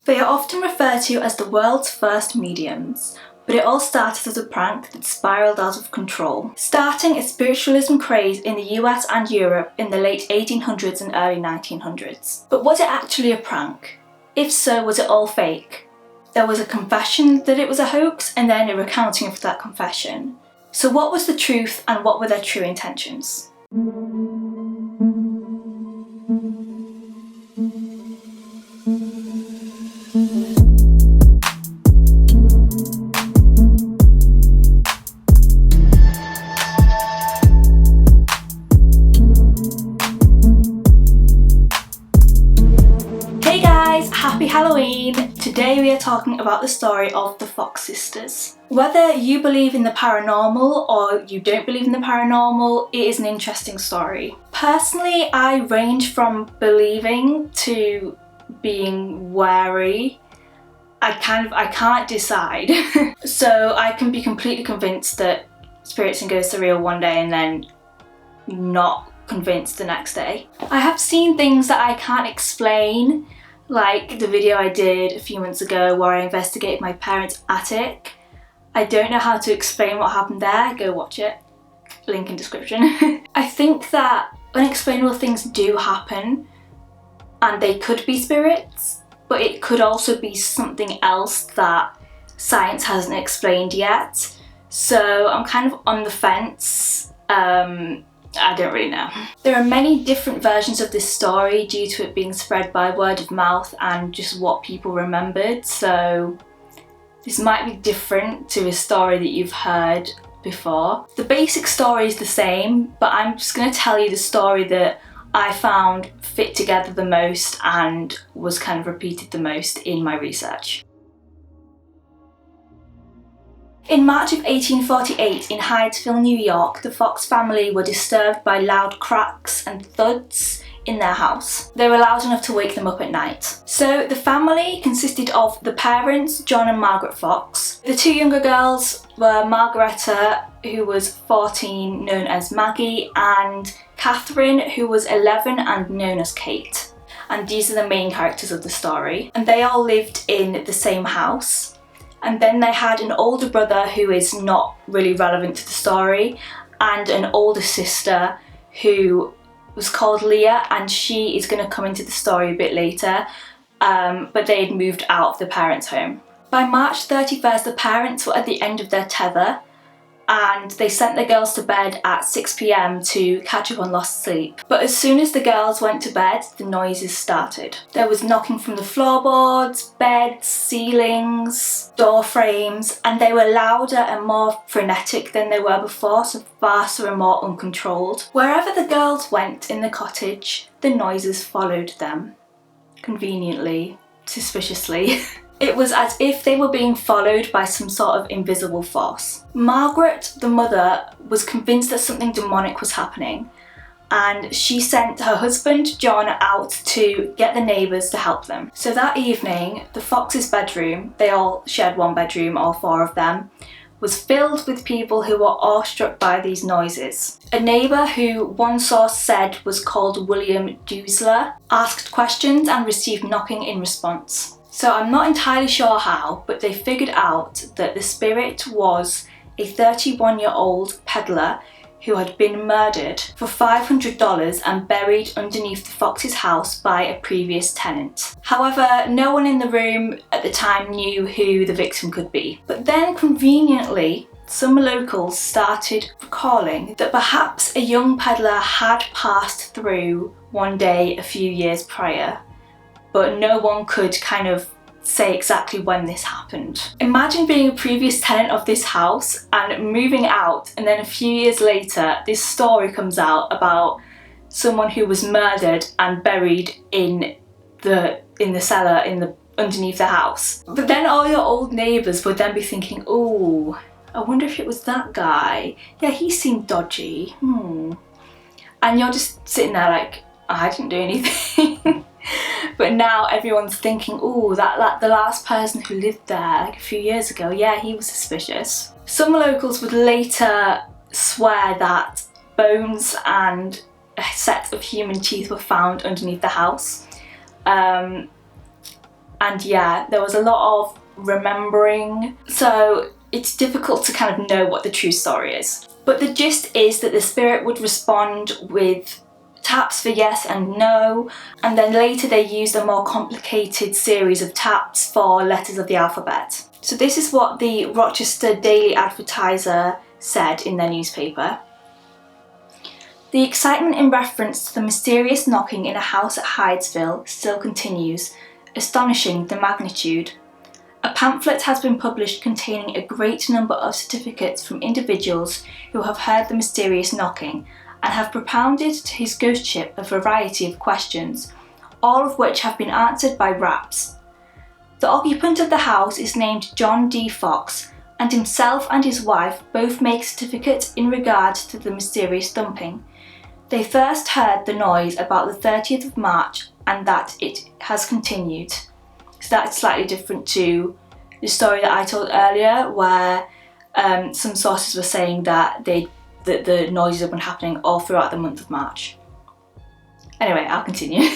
They are often referred to as the world's first mediums, but it all started as a prank that spiralled out of control, starting a spiritualism craze in the US and Europe in the late 1800s and early 1900s. But was it actually a prank? If so, was it all fake? There was a confession that it was a hoax and then a recounting of that confession. So what was the truth and what were their true intentions? Happy Halloween! Today we are talking about the story of the Fox sisters. Whether you believe in the paranormal or you don't believe in the paranormal, it is an interesting story. Personally, I range from believing to being wary. I can't decide. So I can be completely convinced that spirits and ghosts are real one day and then not convinced the next day. I have seen things that I can't explain, like the video I did a few months ago where I investigated my parents' attic. I don't know how to explain what happened there, go watch it, link in description. I think that unexplainable things do happen and they could be spirits, but it could also be something else that science hasn't explained yet. So I'm kind of on the fence. I don't really know. There are many different versions of this story due to it being spread by word of mouth and just what people remembered, so this might be different to a story that you've heard before. The basic story is the same, but I'm just going to tell you the story that I found fit together the most and was kind of repeated the most in my research. In March of 1848 in Hyattsville, New York, the Fox family were disturbed by loud cracks and thuds in their house. They were loud enough to wake them up at night. So the family consisted of the parents, John and Margaret Fox. The two younger girls were Margaretta, who was 14, known as Maggie, and Catherine, who was 11 and known as Kate. And these are the main characters of the story. And they all lived in the same house. And then they had an older brother who is not really relevant to the story, and an older sister who was called Leah, and she is going to come into the story a bit later, but they had moved out of the parents' home. By March 31st, the parents were at the end of their tether, and they sent the girls to bed at 6 p.m. to catch up on lost sleep. But as soon as the girls went to bed, the noises started. There was knocking from the floorboards, beds, ceilings, door frames, and they were louder and more frenetic than they were before, so faster and more uncontrolled. Wherever the girls went in the cottage, the noises followed them. Conveniently, suspiciously. It was as if they were being followed by some sort of invisible force. Margaret, the mother, was convinced that something demonic was happening, and she sent her husband, John, out to get the neighbours to help them. So that evening, the Fox's bedroom, they all shared one bedroom, all four of them, was filled with people who were awestruck by these noises. A neighbour who one source said was called William Doosler asked questions and received knocking in response. So I'm not entirely sure how, but they figured out that the spirit was a 31-year-old peddler who had been murdered for $500 and buried underneath the Fox's house by a previous tenant. However, no one in the room at the time knew who the victim could be. But then, conveniently, some locals started recalling that perhaps a young peddler had passed through one day a few years prior, but no one could kind of say exactly when this happened. Imagine being a previous tenant of this house and moving out, and then a few years later this story comes out about someone who was murdered and buried in the cellar underneath the house. But then all your old neighbours would then be thinking, oh, I wonder if it was that guy. Yeah, he seemed dodgy. And you're just sitting there like, I didn't do anything. But now everyone's thinking, oh, the last person who lived there like a few years ago, yeah, he was suspicious. Some locals would later swear that bones and a set of human teeth were found underneath the house. And yeah, there was a lot of remembering, so it's difficult to kind of know what the true story is. But the gist is that the spirit would respond with taps for yes and no, and then later they used a more complicated series of taps for letters of the alphabet. So this is what the Rochester Daily Advertiser said in their newspaper. The excitement in reference to the mysterious knocking in a house at Hydesville still continues, astonishing the magnitude. A pamphlet has been published containing a great number of certificates from individuals who have heard the mysterious knocking and have propounded to his ghostship a variety of questions, all of which have been answered by raps. The occupant of the house is named John D. Fox, and himself and his wife both make certificates in regard to the mysterious thumping. They first heard the noise about the 30th of March and that it has continued. So that's slightly different to the story that I told earlier, where some sources were saying that the noises have been happening all throughout the month of March. Anyway, I'll continue.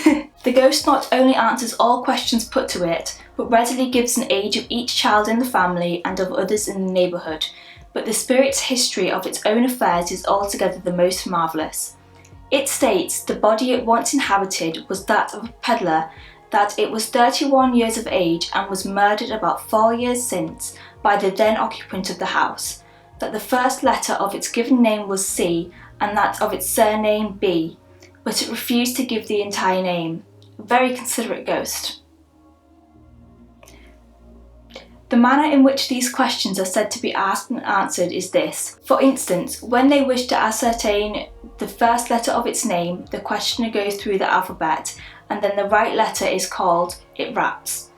The ghost not only answers all questions put to it, but readily gives an age of each child in the family and of others in the neighbourhood, but the spirit's history of its own affairs is altogether the most marvellous. It states the body it once inhabited was that of a peddler, that it was 31 years of age and was murdered about 4 years since by the then occupant of the house, that the first letter of its given name was C and that of its surname B, but it refused to give the entire name. A very considerate ghost. The manner in which these questions are said to be asked and answered is this. For instance, when they wish to ascertain the first letter of its name, the questioner goes through the alphabet, and then the right letter is called, it raps.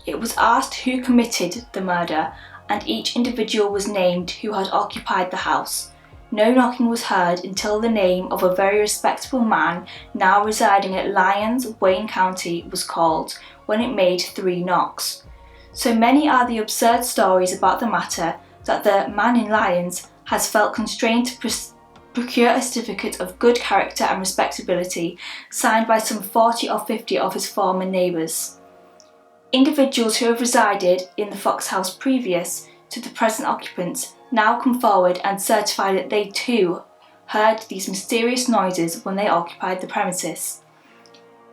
It was asked who committed the murder, and each individual was named who had occupied the house. No knocking was heard until the name of a very respectable man now residing at Lyons, Wayne County, was called, when it made 3 knocks. So many are the absurd stories about the matter that the man in Lyons has felt constrained to procure a certificate of good character and respectability signed by some 40 or 50 of his former neighbours. Individuals who have resided in the Fox house previous to the present occupants now come forward and certify that they too heard these mysterious noises when they occupied the premises.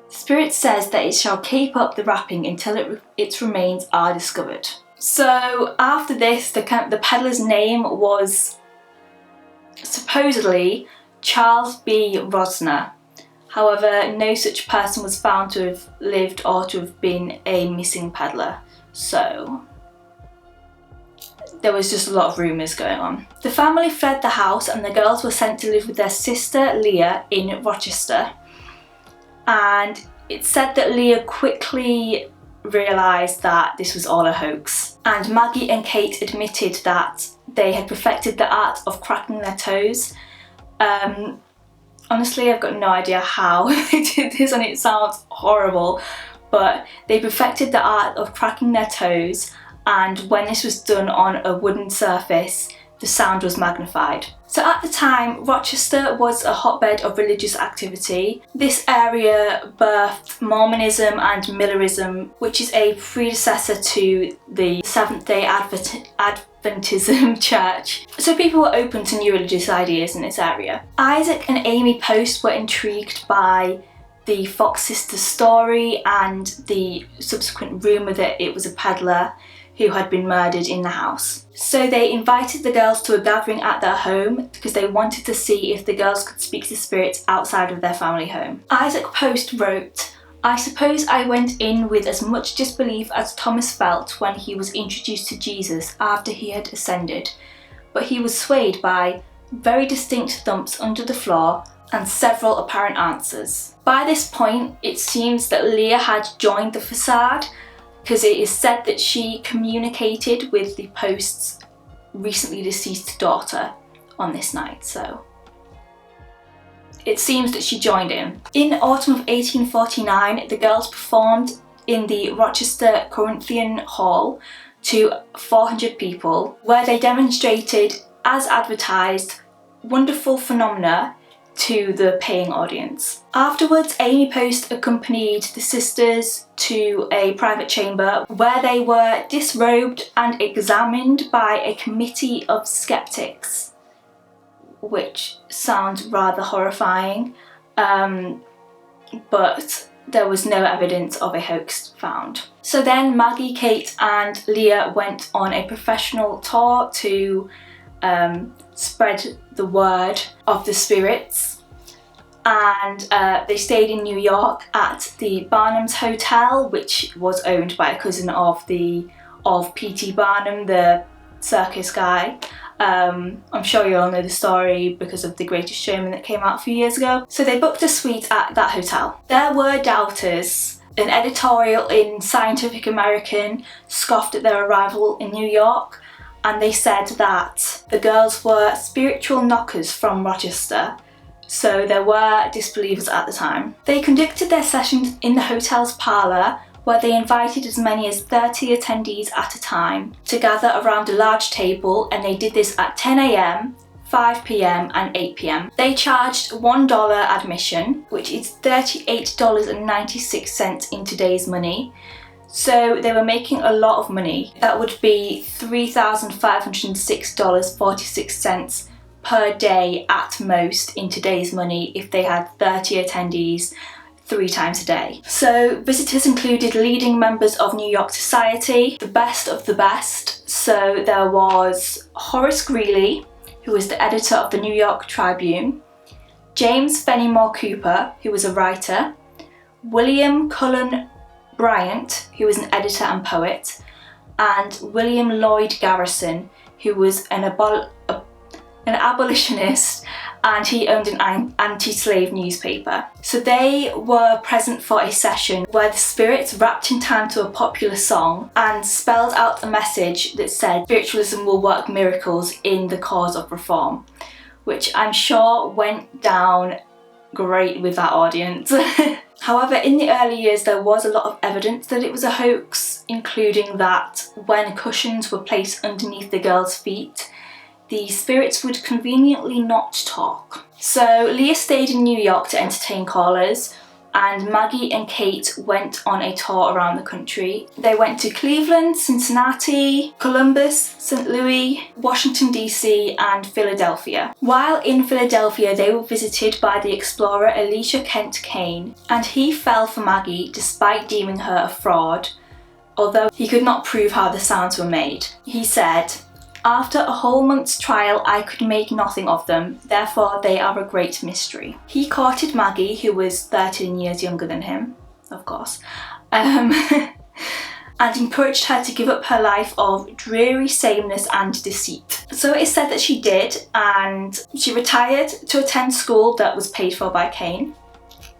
Spirit says that it shall keep up the rapping until its remains are discovered. So after this, the peddler's name was supposedly Charles B. Rosner. However, no such person was found to have lived or to have been a missing peddler. So there was just a lot of rumours going on. The family fled the house and the girls were sent to live with their sister Leah in Rochester. And it's said that Leah quickly realised that this was all a hoax. And Maggie and Kate admitted that they had perfected the art of cracking their toes. Honestly, I've got no idea how they did this and it sounds horrible, but they perfected the art of cracking their toes, and when this was done on a wooden surface, the sound was magnified. So at the time, Rochester was a hotbed of religious activity. This area birthed Mormonism and Millerism, which is a predecessor to the Seventh-day Adventism church. So people were open to new religious ideas in this area. Isaac and Amy Post were intrigued by the Fox sisters' story and the subsequent rumour that it was a peddler who had been murdered in the house. So they invited the girls to a gathering at their home because they wanted to see if the girls could speak to spirits outside of their family home. Isaac Post wrote, "I suppose I went in with as much disbelief as Thomas felt when he was introduced to Jesus after he had ascended, but he was swayed by very distinct thumps under the floor and several apparent answers." By this point, it seems that Leah had joined the facade, because it is said that she communicated with the Post's recently deceased daughter on this night, so it seems that she joined in. In autumn of 1849, the girls performed in the Rochester Corinthian Hall to 400 people, where they demonstrated, as advertised, wonderful phenomena to the paying audience. Afterwards, Amy Post accompanied the sisters to a private chamber where they were disrobed and examined by a committee of skeptics, which sounds rather horrifying, but there was no evidence of a hoax found. So then Maggie, Kate and Leah went on a professional tour to spread the word of the spirits, and they stayed in New York at the Barnum's Hotel, which was owned by a cousin of P.T. Barnum, the circus guy. I'm sure you all know the story because of The Greatest Showman that came out a few years ago. So they booked a suite at that hotel. There were doubters. An editorial in Scientific American scoffed at their arrival in New York, and they said that the girls were spiritual knockers from Rochester, so there were disbelievers at the time. They conducted their sessions in the hotel's parlour, where they invited as many as 30 attendees at a time to gather around a large table, and they did this at 10 a.m, 5 p.m. and 8 p.m. They charged $1 admission, which is $38.96 in today's money. So they were making a lot of money. That would be $3,506.46 per day at most in today's money if they had 30 attendees 3 times a day. So visitors included leading members of New York society, the best of the best. So there was Horace Greeley, who was the editor of the New York Tribune, James Fenimore Cooper, who was a writer, William Cullen Bryant, who was an editor and poet, and William Lloyd Garrison, who was an abolitionist, and he owned an anti-slave newspaper. So they were present for a session where the spirits rapped in time to a popular song and spelled out a message that said spiritualism will work miracles in the cause of reform, which I'm sure went down great with that audience. However, in the early years there was a lot of evidence that it was a hoax, including that when cushions were placed underneath the girls' feet, the spirits would conveniently not talk. So Leah stayed in New York to entertain callers, and Maggie and Kate went on a tour around the country. They went to Cleveland, Cincinnati, Columbus, St. Louis, Washington DC and Philadelphia. While in Philadelphia they were visited by the explorer Elisha Kent Kane, and he fell for Maggie despite deeming her a fraud, although he could not prove how the sounds were made. He said, "After a whole month's trial, I could make nothing of them, therefore they are a great mystery." He courted Maggie, who was 13 years younger than him, of course, and encouraged her to give up her life of dreary sameness and deceit. So it is said that she did, and she retired to attend school that was paid for by Kane,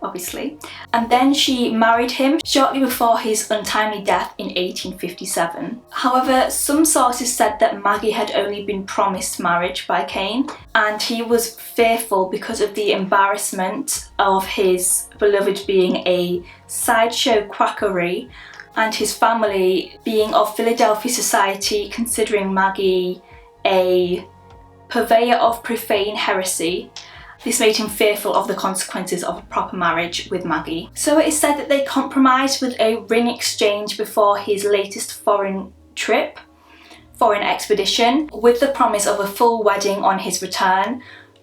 obviously, and then she married him shortly before his untimely death in 1857. However, some sources said that Maggie had only been promised marriage by Kane, and he was fearful because of the embarrassment of his beloved being a sideshow quackery and his family being of Philadelphia society, considering Maggie a purveyor of profane heresy. This made him fearful of the consequences of a proper marriage with Maggie. So it is said that they compromised with a ring exchange before his latest foreign expedition, with the promise of a full wedding on his return,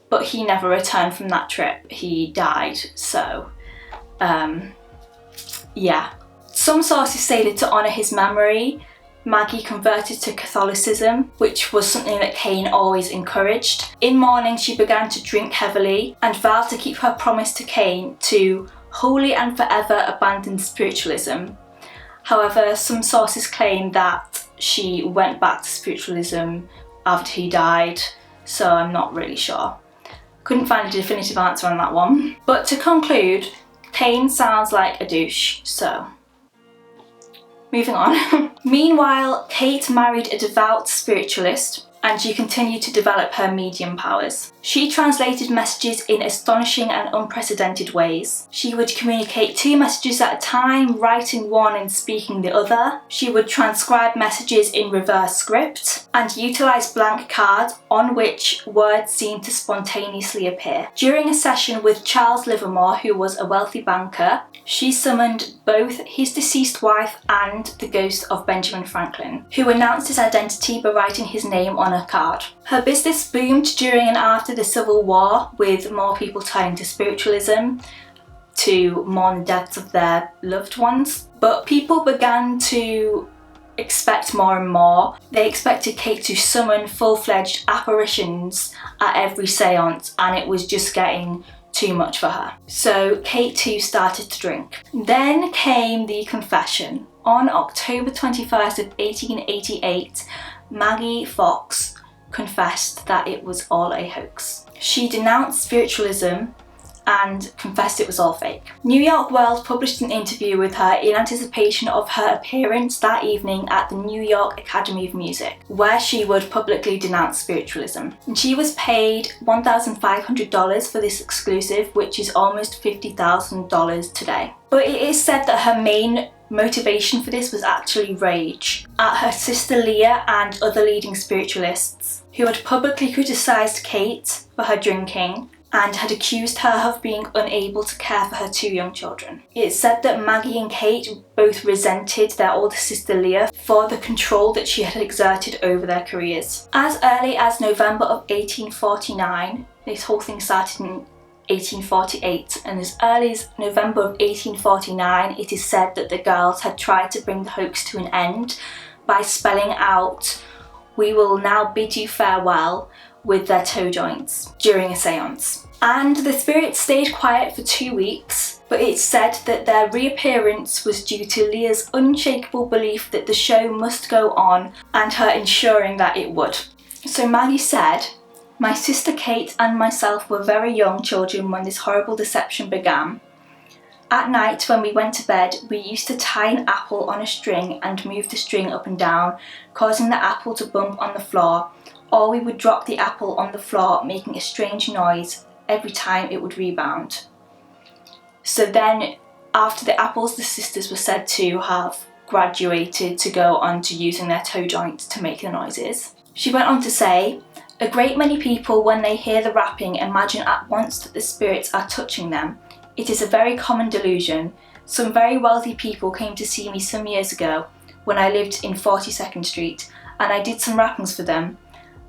but he never returned from that trip. He died, so yeah. Some sources say that to honour his memory, Maggie converted to Catholicism, which was something that Kane always encouraged. In mourning, she began to drink heavily and vowed to keep her promise to Kane to wholly and forever abandon spiritualism. However, some sources claim that she went back to spiritualism after he died, so I'm not really sure. Couldn't find a definitive answer on that one. But to conclude, Kane sounds like a douche, so moving on. Meanwhile, Kate married a devout spiritualist, and she continued to develop her medium powers. She translated messages in astonishing and unprecedented ways. She would communicate 2 messages at a time, writing one and speaking the other. She would transcribe messages in reverse script and utilise blank cards on which words seemed to spontaneously appear. During a session with Charles Livermore, who was a wealthy banker, she summoned both his deceased wife and the ghost of Benjamin Franklin, who announced his identity by writing his name on a card. Her business boomed during and after the Civil War, with more people turning to spiritualism to mourn the deaths of their loved ones. But people began to expect more and more. They expected Kate to summon full-fledged apparitions at every seance, and it was just getting too much for her. So Kate too started to drink. Then came the confession. On October 21st of 1888, Maggie Fox confessed that it was all a hoax. She denounced spiritualism and confessed it was all fake. New York World published an interview with her in anticipation of her appearance that evening at the New York Academy of Music, where she would publicly denounce spiritualism. And she was paid $1,500 for this exclusive, which is almost $50,000 today. But it is said that her main motivation for this was actually rage at her sister Leah and other leading spiritualists who had publicly criticised Kate for her drinking and had accused her of being unable to care for her 2 young children. It's said that Maggie and Kate both resented their older sister Leah for the control that she had exerted over their careers. As early as November of 1849, this whole thing started in 1848, and as early as November of 1849, it is said that the girls had tried to bring the hoax to an end by spelling out, "We will now bid you farewell," with their toe joints during a seance. And the spirits stayed quiet for 2 weeks, but it's said that their reappearance was due to Leah's unshakable belief that the show must go on and her ensuring that it would. So Maggie said, "My sister Kate and myself were very young children when this horrible deception began. At night when we went to bed, we used to tie an apple on a string and move the string up and down, causing the apple to bump on the floor, or we would drop the apple on the floor, making a strange noise every time it would rebound." So then, after the apples, the sisters were said to have graduated to go on to using their toe joints to make the noises. She went on to say, "A great many people, when they hear the rapping, imagine at once that the spirits are touching them. It is a very common delusion. Some very wealthy people came to see me some years ago, when I lived in 42nd Street, and I did some rappings for them.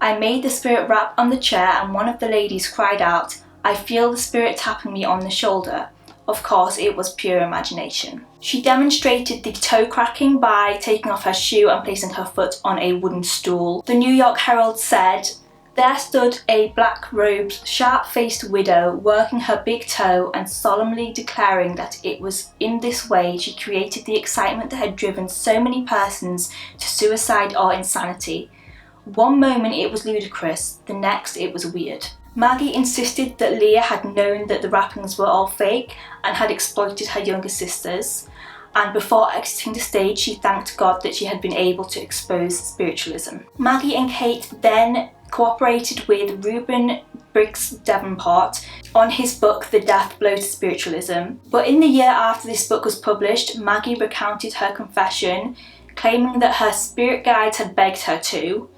I made the spirit rap on the chair, and one of the ladies cried out, 'I feel the spirit tapping me on the shoulder.' Of course, it was pure imagination." She demonstrated the toe cracking by taking off her shoe and placing her foot on a wooden stool. The New York Herald said, "There stood a black-robed, sharp-faced widow working her big toe and solemnly declaring that it was in this way she created the excitement that had driven so many persons to suicide or insanity. One moment it was ludicrous, the next it was weird." Maggie insisted that Leah had known that the rappings were all fake and had exploited her younger sisters, and before exiting the stage she thanked God that she had been able to expose spiritualism. Maggie and Kate then cooperated with Reuben Briggs Davenport on his book The Death Blow to Spiritualism, but in the year after this book was published, Maggie recounted her confession, claiming that her spirit guides had begged her to,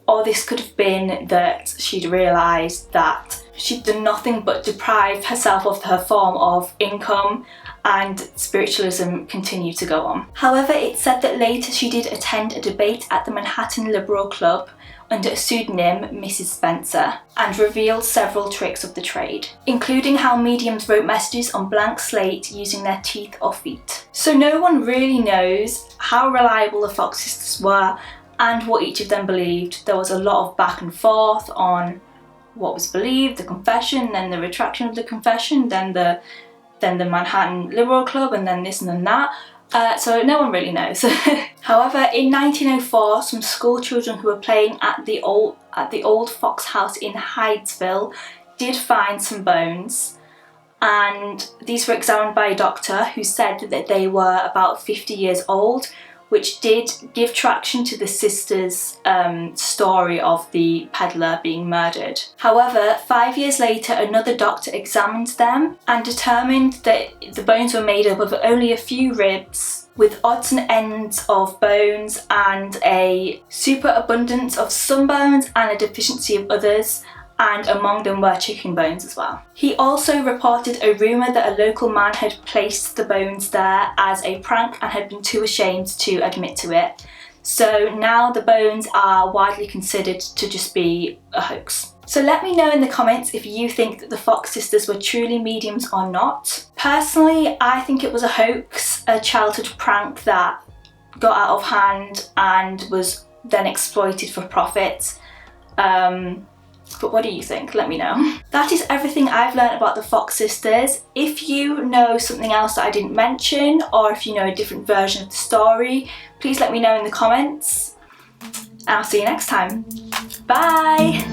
or this could have been that she'd realised that she'd done nothing but deprive herself of her form of income, and spiritualism continued to go on. However, it's said that later she did attend a debate at the Manhattan Liberal Club under a pseudonym, Mrs. Spencer, and revealed several tricks of the trade, including how mediums wrote messages on blank slate using their teeth or feet. So no one really knows how reliable the Fox sisters were and what each of them believed. There was a lot of back and forth on what was believed, the confession, then the retraction of the confession, then the Manhattan Liberal Club, and then this and then that. So no one really knows. However, in 1904, some school children who were playing at the old Fox house in Hydesville did find some bones, and these were examined by a doctor who said that they were about 50 years old, which did give traction to the sisters' story of the peddler being murdered. However, 5 years later, another doctor examined them and determined that the bones were made up of only a few ribs, with odds and ends of bones and a superabundance of some bones and a deficiency of others, and among them were chicken bones as well. He also reported a rumour that a local man had placed the bones there as a prank and had been too ashamed to admit to it. So now the bones are widely considered to just be a hoax. So let me know in the comments if you think that the Fox sisters were truly mediums or not. Personally, I think it was a hoax, a childhood prank that got out of hand and was then exploited for profit. But what do you think? Let me know. That is everything I've learned about the Fox sisters. If you know something else that I didn't mention, or if you know a different version of the story, please let me know in the comments. I'll see you next time. Bye!